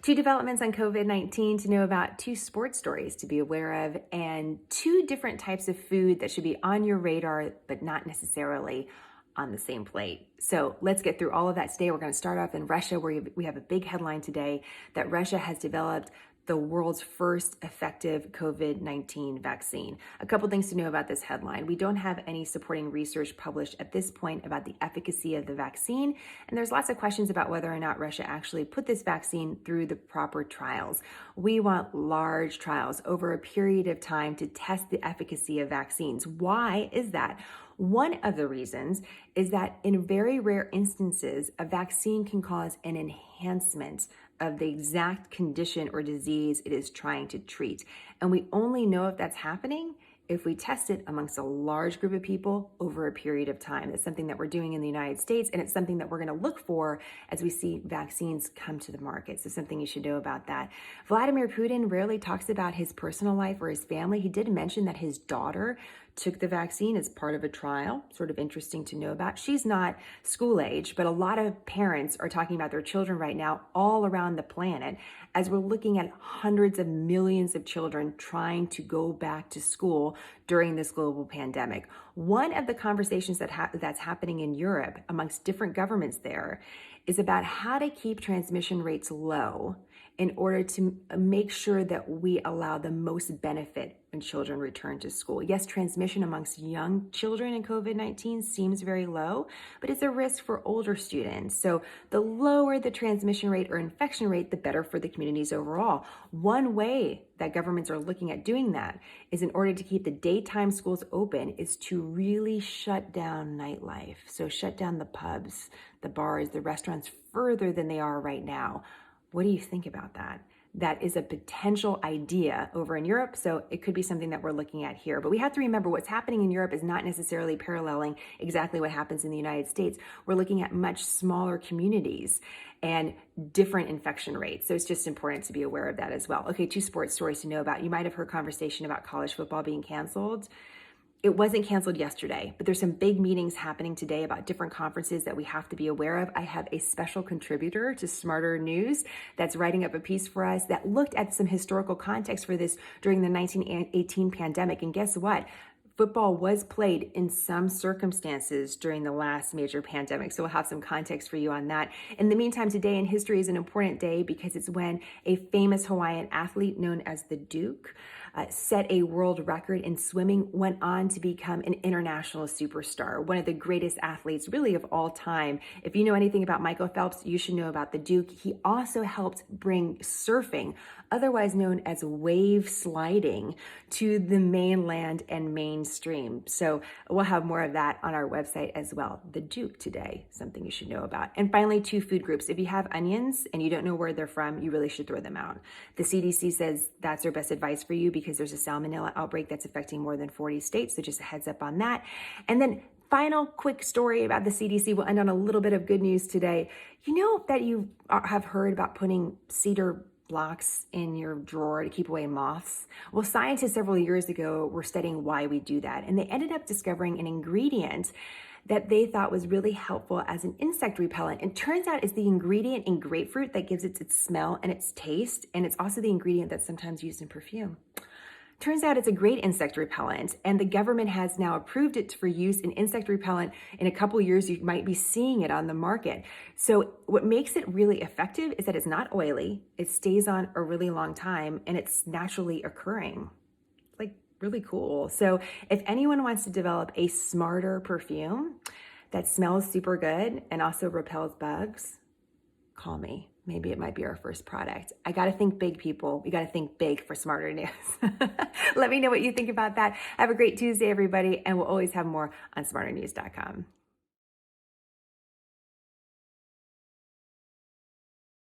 Two developments on COVID-19 to know about, two sports stories to be aware of, and two different types of food that should be on your radar, but not necessarily on the same plate. So let's get through all of that today. We're going to start off in Russia, where we have a big headline today that Russia has developed the world's first effective COVID-19 vaccine. A couple things to know about this headline. We don't have any supporting research published at this point about the efficacy of the vaccine, and there's lots of questions about whether or not Russia actually put this vaccine through the proper trials. We want large trials over a period of time to test the efficacy of vaccines. Why is that? One of the reasons is that in very rare instances, a vaccine can cause an enhancement of the exact condition or disease it is trying to treat. And we only know if that's happening if we test it amongst a large group of people over a period of time. That's something that we're doing in the United States, and it's something that we're going to look for as we see vaccines come to the market. So something you should know about that. Vladimir Putin rarely talks about his personal life or his family. He did mention that his daughter took the vaccine as part of a trial. Sort of interesting to know about. She's not school age, but a lot of parents are talking about their children right now all around the planet as we're looking at hundreds of millions of children trying to go back to school during this global pandemic. One of the conversations that's happening in Europe amongst different governments there is about how to keep transmission rates low in order to make sure that we allow the most benefit when children return to school. Yes, transmission amongst young children in COVID-19 seems very low, but it's a risk for older students. So the lower the transmission rate or infection rate, the better for the communities overall. One way that governments are looking at doing that is, in order to keep the daytime schools open, is to really shut down nightlife. So shut down the pubs, the bars, the restaurants further than they are right now. What do you think about that? That is a potential idea over in Europe, so it could be something that we're looking at here. But we have to remember what's happening in Europe is not necessarily paralleling exactly what happens in the United States. We're looking at much smaller communities and different infection rates. So it's just important to be aware of that as well. Okay, two sports stories to know about. You might have heard conversation about college football being canceled. It wasn't canceled yesterday, but there's some big meetings happening today about different conferences that we have to be aware of. I have a special contributor to Smarter News that's writing up a piece for us that looked at some historical context for this during the 1918 pandemic. And guess what? Football was played in some circumstances during the last major pandemic. So we'll have some context for you on that. In the meantime, today in history is an important day because it's when a famous Hawaiian athlete known as the Duke set a world record in swimming, went on to become an international superstar, one of the greatest athletes really of all time. If you know anything about Michael Phelps, you should know about the Duke. He also helped bring surfing, otherwise known as wave sliding, to the mainland and mainstream. So we'll have more of that on our website as well. The Duke today, something you should know about. And finally, two food groups. If you have onions and you don't know where they're from, you really should throw them out. The CDC says that's their best advice for you because there's a salmonella outbreak that's affecting more than 40 states. So just a heads up on that. And then final quick story about the CDC. We'll end on a little bit of good news today. You know that you have heard about putting cedar blocks in your drawer to keep away moths? Well, scientists several years ago were studying why we do that, and they ended up discovering an ingredient that they thought was really helpful as an insect repellent. And turns out it's the ingredient in grapefruit that gives it its smell and its taste, and it's also the ingredient that's sometimes used in perfume. Turns out it's a great insect repellent, and the government has now approved it for use in insect repellent. In a couple years, you might be seeing it on the market. So what makes it really effective is that it's not oily, it stays on a really long time, and it's naturally occurring. Like, really cool. So if anyone wants to develop a smarter perfume that smells super good and also repels bugs, call me. Maybe it might be our first product. I got to think big, people. We got to think big for Smarter News. Let me know what you think about that. Have a great Tuesday, everybody. And we'll always have more on smarternews.com.